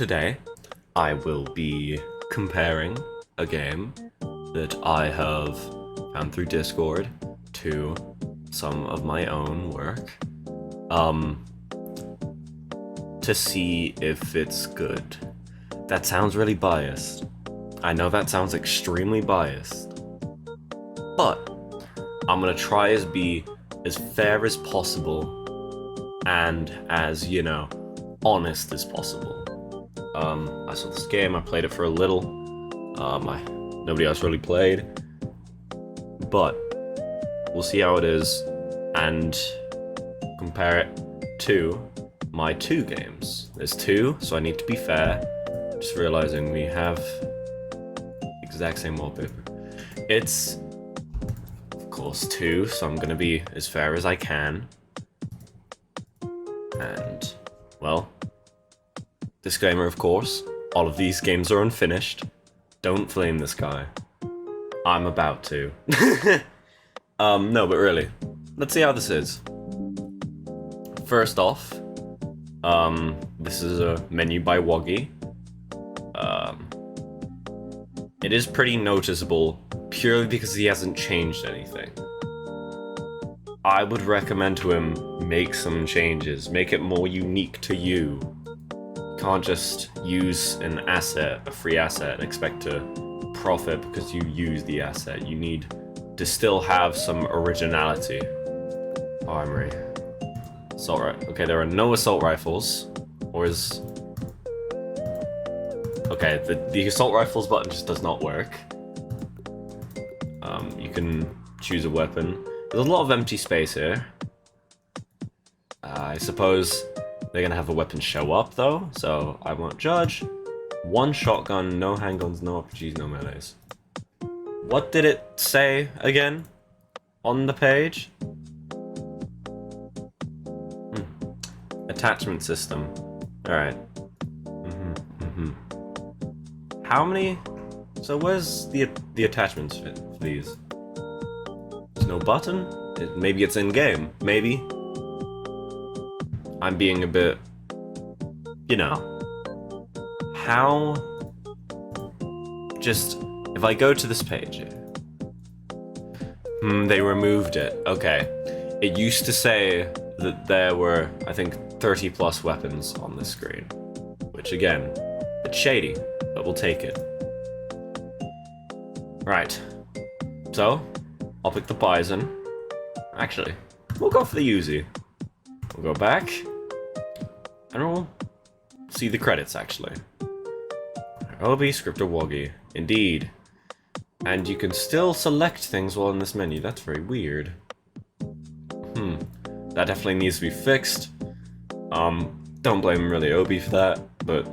Today, I will be comparing a game that I have found through Discord to some of my own work, to see if it's good. That sounds really biased. I know that sounds extremely biased, but I'm gonna try to be as fair as possible and as, honest as possible. I saw this game, I played it for a little. Nobody else really played. But we'll see how it is and compare it to my two games. There's two, so I need to be fair. Just realizing we have the exact same wallpaper. It's, of course, two, so I'm gonna be as fair as I can. And, well, disclaimer, of course, all of these games are unfinished. Don't flame this guy. I'm about to. No, but really, let's see how this is. First off, this is a menu by Woggy. It is pretty noticeable, purely because he hasn't changed anything. I would recommend to him, make some changes, make it more unique to you. You can't just use an asset, a free asset, and expect to profit because you use the asset. You need to still have some originality. Armory. Assault rifle. Okay, there are no assault rifles. Or is... Okay, the assault rifles button just does not work. You can choose a weapon. There's a lot of empty space here. I suppose they're gonna have a weapon show up though, so I won't judge. One shotgun, no handguns, no RPGs, no melees. What did it say again on the page? Attachment system. Alright. How many? So where's the attachments for these? There's no button? Maybe it's in game. Maybe. I'm being a bit, how, just, if I go to this page here, they removed it, okay. It used to say that there were, I think, 30 plus weapons on this screen, which again, it's shady, but we'll take it. Right, so, I'll pick the Bison. Actually, we'll go for the Uzi. We'll go back, and we'll see the credits, actually. Obi, Scripter, Woggy. Indeed. And you can still select things while in this menu. That's very weird. That definitely needs to be fixed. Don't blame really Obi for that, but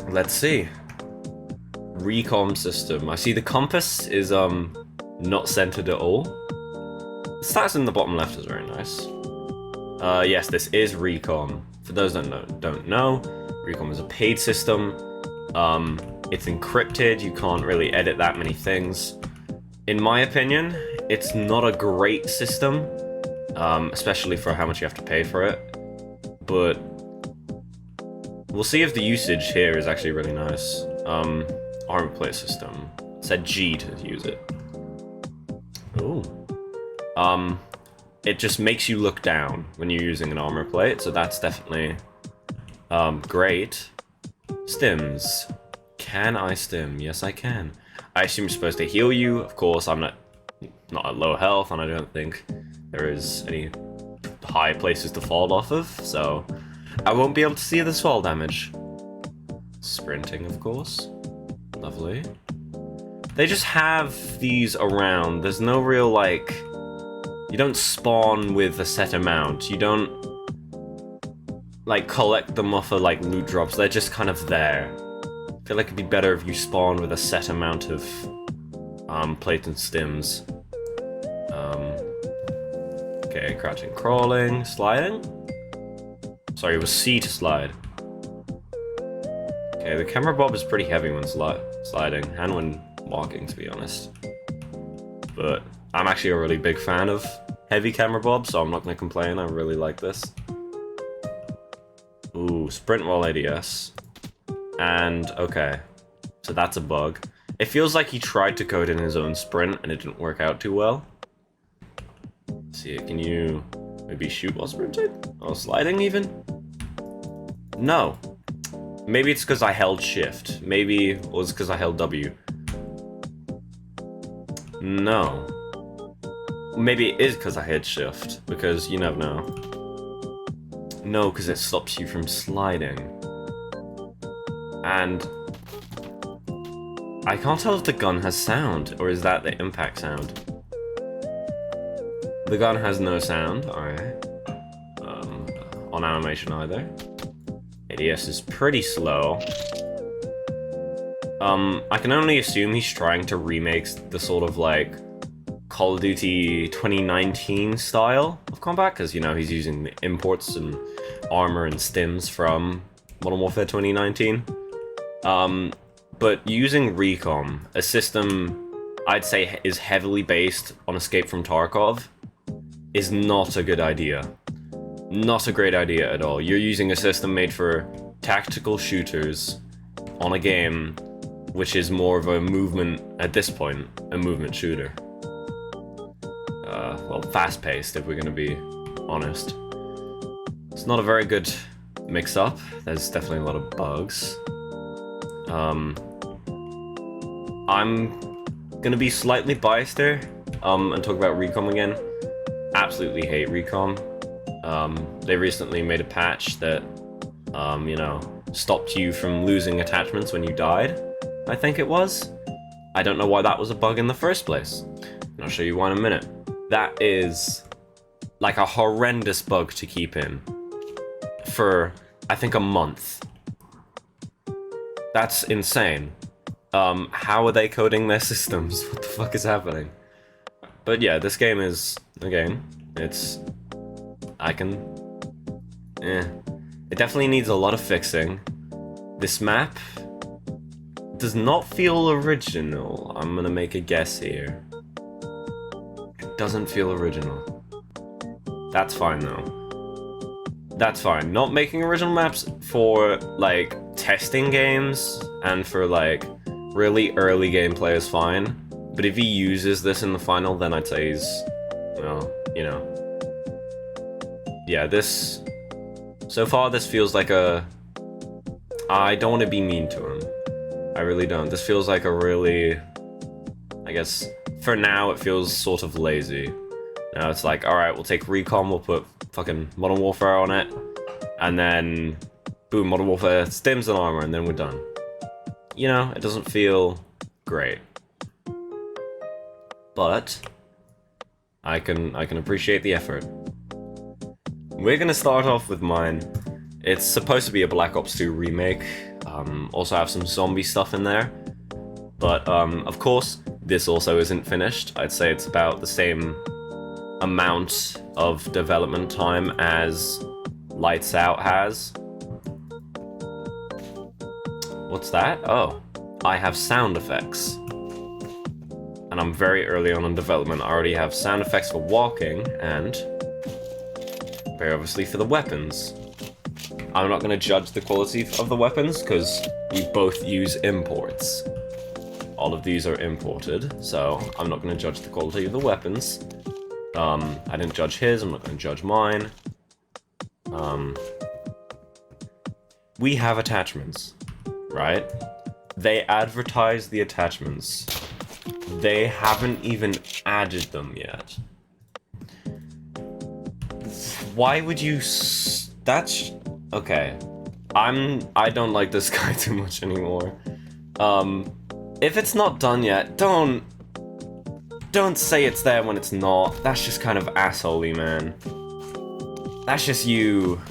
let's see. Recom system. I see the compass is not centered at all. The stats in the bottom left is very nice. Yes, this is Recom. For those that don't know, Recom is a paid system. It's encrypted, you can't really edit that many things. In my opinion, it's not a great system, especially for how much you have to pay for it. But we'll see if the usage here is actually really nice. Armor plate system. It said G to use it. Ooh. It just makes you look down when you're using an armor plate, so that's definitely great. Stims. Can I stim? Yes, I can. I assume you're supposed to heal you. Of course, I'm not at low health, and I don't think there is any high places to fall off of, so I won't be able to see this fall damage. Sprinting, of course. Lovely. They just have these around. There's no real, you don't spawn with a set amount. You don't, collect them off of, loot drops. They're just kind of there. I feel like it'd be better if you spawn with a set amount of, plates and stims. Okay, crouching, crawling, sliding? Sorry, it was C to slide. Okay, the camera bob is pretty heavy when sliding, and when walking, to be honest. But I'm actually a really big fan of heavy camera bob, so I'm not going to complain. I really like this. Ooh, sprint while ADS. And, okay. So that's a bug. It feels like he tried to code in his own sprint and it didn't work out too well. Let's see, can you maybe shoot while sprinting? Or sliding even? No. Maybe it's because I held shift. Maybe it was because I held W. No. Maybe it is because I hit shift, because you never know. No, because it stops you from sliding. And I can't tell if the gun has sound, or is that the impact sound? The gun has no sound, alright. On animation either. ADS is pretty slow. I can only assume he's trying to remake the sort of like Call of Duty 2019 style of combat, because you know he's using the imports and armor and stims from Modern Warfare 2019. But using Recon, a system I'd say is heavily based on Escape from Tarkov, is not a good idea. Not a great idea at all. You're using a system made for tactical shooters on a game which is more of a movement, at this point, a movement shooter. Well, fast-paced, if we're gonna be honest. It's not a very good mix-up. There's definitely a lot of bugs. I'm gonna be slightly biased here, and talk about Recon again. Absolutely hate Recon. They recently made a patch that, you know, stopped you from losing attachments when you died, I think it was. I don't know why that was a bug in the first place. And I'll show you why in a minute. That is like a horrendous bug to keep in for, I think, a month. That's insane. How are they coding their systems? What the fuck is happening? But yeah, this game is, again, it's... It definitely needs a lot of fixing. This map does not feel original. I'm gonna make a guess here. It doesn't feel original. That's fine though. That's fine. Not making original maps for, like, testing games and for, like, really early gameplay is fine. But if he uses this in the final, then I'd say he's, well, you know. Yeah, this... So far, this feels like a... I don't want to be mean to him. I really don't. This feels like a really... I guess, for now, it feels sort of lazy. Now it's like, alright, we'll take Recon, we'll put fucking Modern Warfare on it, and then, boom, Modern Warfare stims and armor, and then we're done. You know, it doesn't feel great. But, I can appreciate the effort. We're gonna start off with mine. It's supposed to be a Black Ops 2 remake. Also have some zombie stuff in there. But, of course, this also isn't finished. I'd say it's about the same amount of development time as Lights Out has. What's that? Oh, I have sound effects. And I'm very early on in development. I already have sound effects for walking and... very obviously for the weapons. I'm not going to judge the quality of the weapons, because we both use imports. All of these are imported, so I'm not going to judge the quality of the weapons. I didn't judge his, I'm not going to judge mine. We have attachments, right? They advertise the attachments. They haven't even added them yet. Why would you... That's... Okay. I don't like this guy too much anymore. If it's not done yet, don't say it's there when it's not. That's just kind of assholey, man. That's just you...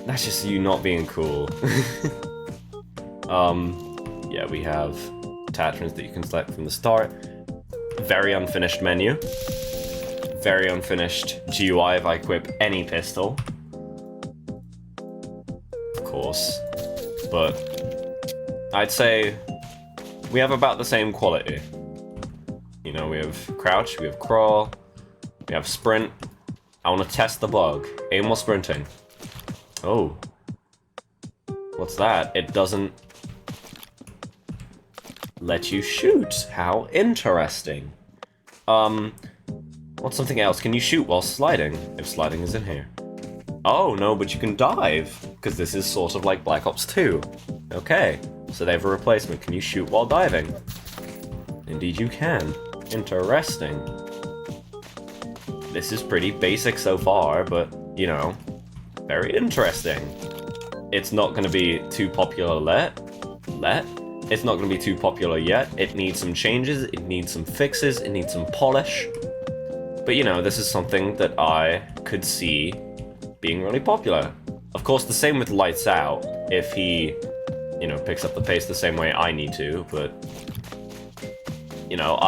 That's just you not being cool. Yeah, we have attachments that you can select from the start. Very unfinished menu. Very unfinished GUI if I equip any pistol. Of course. But I'd say we have about the same quality. You know, we have crouch, we have crawl, we have sprint. I want to test the bug. Aim while sprinting. Oh. What's that? It doesn't let you shoot. How interesting. What's something else? Can you shoot while sliding? If sliding is in here. Oh, no, but you can dive. Because this is sort of like Black Ops 2. Okay, so they have a replacement. Can you shoot while diving? Indeed you can. Interesting. This is pretty basic so far, but, you know, very interesting. It's not going to be too popular It's not going to be too popular yet. It needs some changes, it needs some fixes, it needs some polish. But, you know, this is something that I could see being really popular. Of course, the same with Lights Out, if he, you know, picks up the pace the same way I need to, but, you know,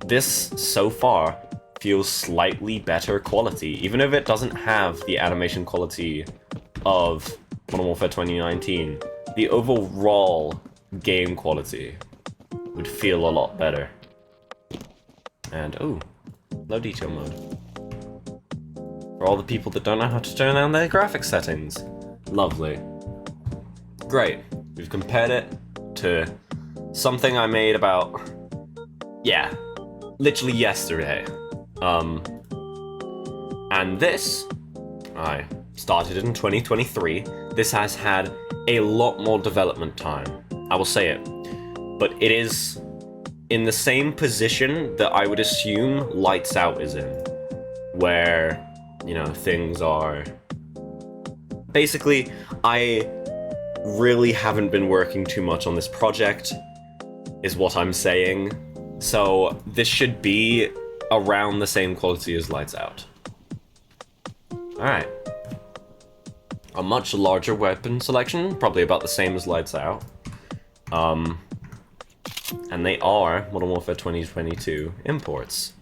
this, so far, feels slightly better quality, even if it doesn't have the animation quality of Modern Warfare 2019. The overall game quality would feel a lot better. And, ooh, low detail mode. For all the people that don't know how to turn down their graphics settings. Lovely. Great. We've compared it to something I made about, yeah, literally yesterday. And this, I started in 2023. This has had a lot more development time. I will say it. But it is in the same position that I would assume Lights Out is in. Where, you know, things are... Basically, I really haven't been working too much on this project, is what I'm saying. So this should be around the same quality as Lights Out. Alright. A much larger weapon selection, probably about the same as Lights Out. And they are Modern Warfare 2022 imports.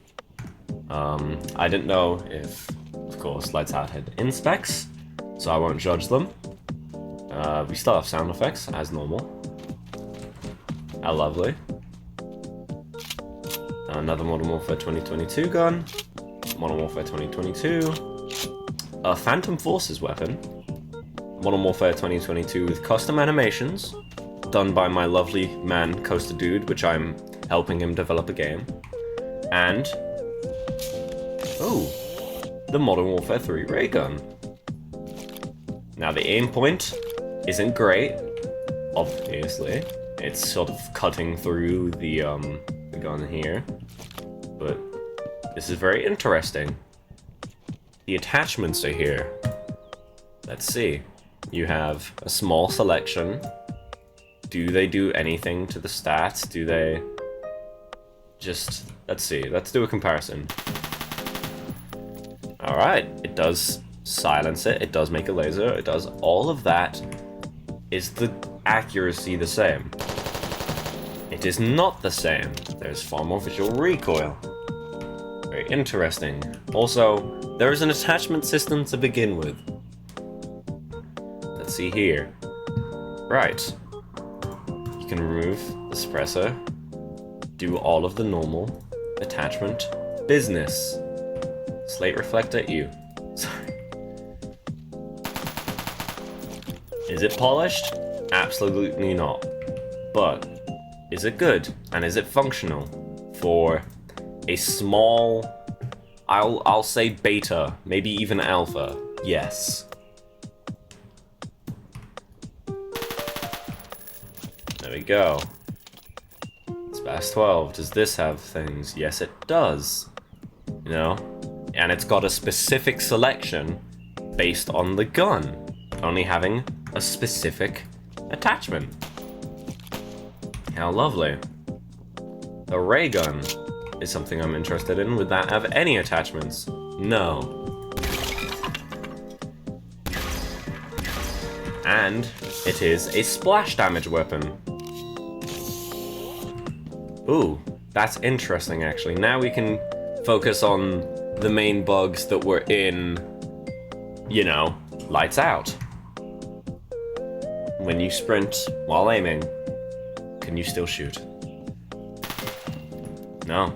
I didn't know if, of course, Lights Out had in-specs, so I won't judge them. We still have sound effects, as normal. How lovely. Another Modern Warfare 2022 gun. Modern Warfare 2022. A Phantom Forces weapon. Modern Warfare 2022 with custom animations, done by my lovely man, Coaster Dude, which I'm helping him develop a game. And... oh, the Modern Warfare 3 ray gun. Now, the aim point isn't great, obviously. It's sort of cutting through the gun here. But this is very interesting. The attachments are here. Let's see. You have a small selection. Do they do anything to the stats? Do they... just... let's see. Let's do a comparison. Alright. It does silence it. It does make a laser. It does all of that. Is the accuracy the same? It is not the same. There's far more visual recoil. Very interesting. Also, there is an attachment system to begin with. Let's see here. Right. You can remove the suppressor, do all of the normal attachment business. Slate reflector, ew. Sorry. Is it polished? Absolutely not. But is it good? And is it functional for a small, I'll say beta, maybe even alpha? Yes. There we go. It's past 12. Does this have things? Yes, it does. You know? And it's got a specific selection based on the gun. Only having a specific attachment. How lovely. The ray gun is something I'm interested in. Would that have any attachments? No. And it is a splash damage weapon. Ooh, that's interesting actually. Now we can focus on the main bugs that were in, you know, Lights Out. When you sprint while aiming, can you still shoot? No.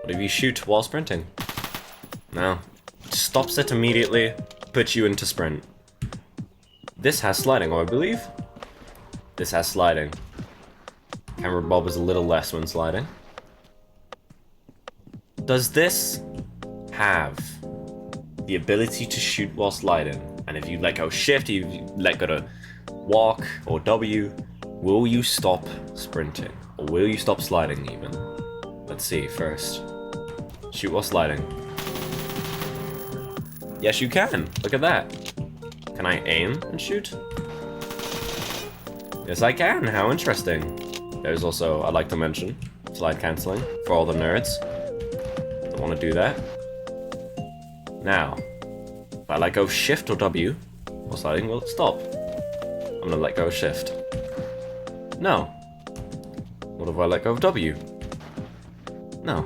What if you shoot while sprinting? No. It stops it immediately, puts you into sprint. This has sliding, I believe. This has sliding. Camera bob is a little less when sliding. Does this have the ability to shoot while sliding? And if you let go shift, you let go to walk or W, will you stop sprinting? Or will you stop sliding even? Let's see first. Shoot while sliding. Yes, you can. Look at that. Can I aim and shoot? Yes, I can. How interesting. There's also, I'd like to mention, slide canceling for all the nerds. Don't want to do that. Now, if I let go of shift or W, while sliding, will it stop? I'm gonna let go of shift. No. What if I let go of W? No.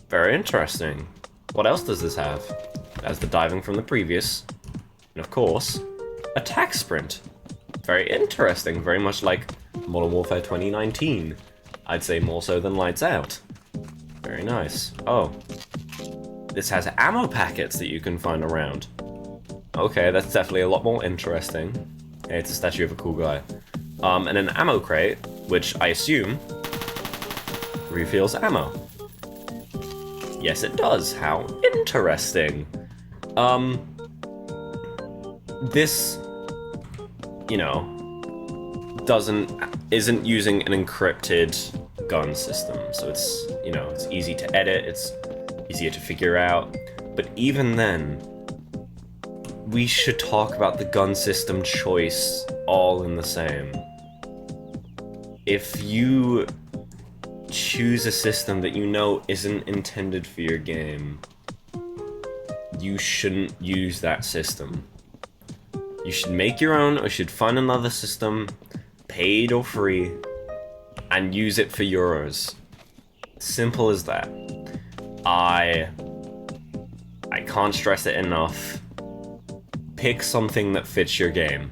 Very interesting. What else does this have? It has the diving from the previous. And of course, attack sprint. Very interesting. Very much like Modern Warfare 2019. I'd say more so than Lights Out. Very nice. Oh. This has ammo packets that you can find around. Okay, that's definitely a lot more interesting. Okay, it's a statue of a cool guy. And an ammo crate, which I assume refills ammo. Yes, it does. How interesting. This, you know, isn't using an encrypted gun system, so it's, you know, it's easy to edit, it's easier to figure out. But even then, we should talk about the gun system choice all in the same. If you choose a system that you know isn't intended for your game, you shouldn't use that system. You should make your own, or should find another system, paid or free, and use it for yours. Simple as that. I can't stress it enough. Pick something that fits your game.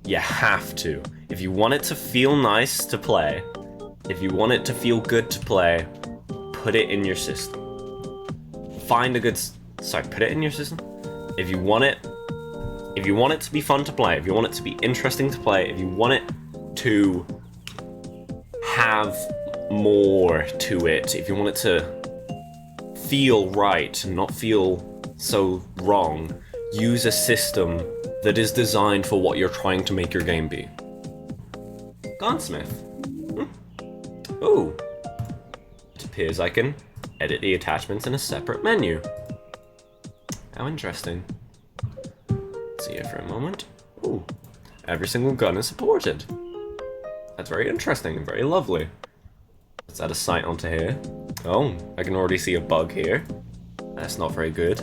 You have to. If you want it to feel nice to play, if you want it to feel good to play, put it in your system. Find a good... put it in your system? If you want it to be fun to play, if you want it to be interesting to play, if you want it to have more to it, if you want it to feel right and not feel so wrong, use a system that is designed for what you're trying to make your game be. Gunsmith. Ooh. It appears I can edit the attachments in a separate menu. How interesting. Let's see here for a moment. Ooh. Every single gun is supported. That's very interesting and very lovely. Let's add a sight onto here. Oh, I can already see a bug here. That's not very good.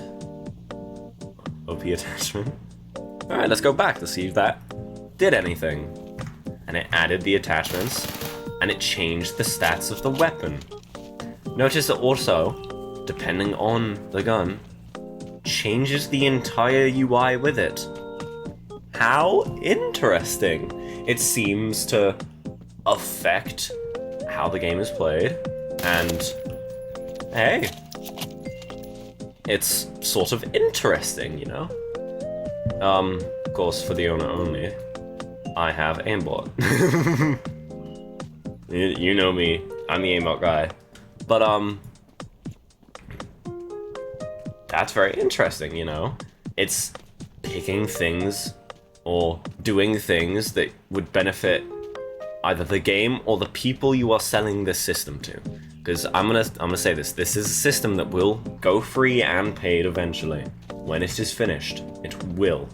OP attachment. Alright, let's go back to see if that did anything. And it added the attachments, and it changed the stats of the weapon. Notice that also, depending on the gun, changes the entire UI with it. How interesting! It seems to affect how the game is played, and hey, it's sort of interesting, you know? Of course, for the owner only, I have aimbot. You know me, I'm the aimbot guy. But, that's very interesting, you know? It's picking things or doing things that would benefit either the game or the people you are selling this system to. Because I'm gonna say this is a system that will go free and paid eventually. When it is finished, it will.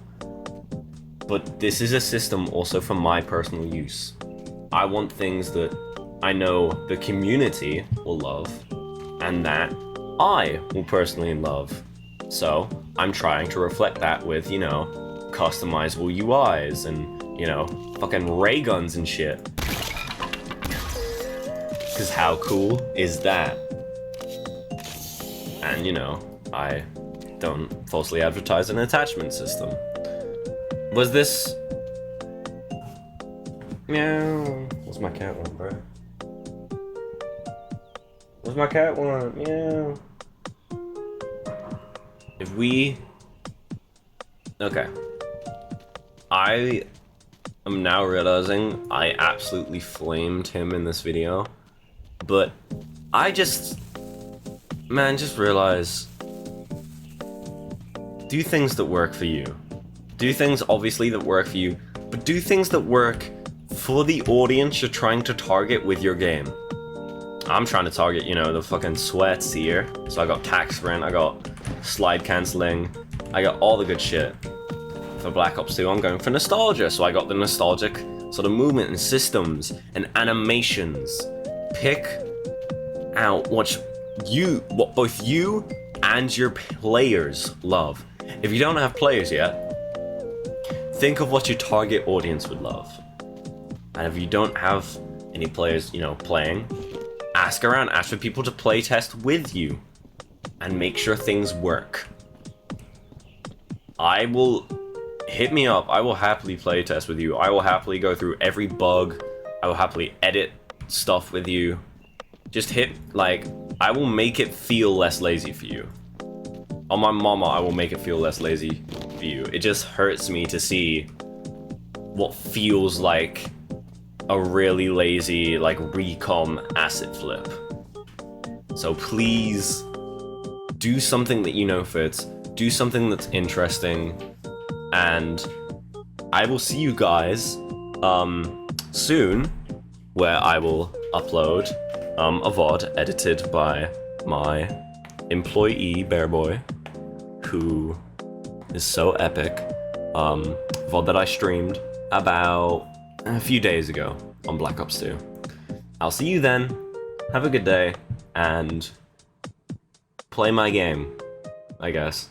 But this is a system also for my personal use. I want things that I know the community will love, and that I will personally love. So, I'm trying to reflect that with, you know, customizable UIs and, you know, fucking ray guns and shit. Because how cool is that? And, you know, I don't falsely advertise an attachment system. Was this... Meow. What's my cat want, bro? What's my cat want? Meow. If we Okay. I am now realizing I absolutely flamed him in this video, but I just realize, do things that work for you. Do things, obviously, that work for you, but do things that work for the audience you're trying to target with your game. I'm trying to target, you know, the fucking sweats here. So I got tax sprint, I got slide cancelling, I got all the good shit. For Black Ops 2, I'm going for nostalgia, so I got the nostalgic sort of movement and systems and animations. Pick out what both you and your players love. If you don't have players yet, think of what your target audience would love. And if you don't have any players, you know, playing, ask around, ask for people to play test with you and make sure things work. Hit me up, I will happily play test with you. I will happily go through every bug. I will happily edit stuff with you. Just I will make it feel less lazy for you. On my mama, I will make it feel less lazy for you. It just hurts me to see what feels like a really lazy, like, recom asset flip. So please, do something that you know fits. Do something that's interesting. And I will see you guys soon, where I will upload a VOD edited by my employee, Bearboy, who is so epic. VOD that I streamed about a few days ago on Black Ops 2. I'll see you then. Have a good day, and play my game, I guess.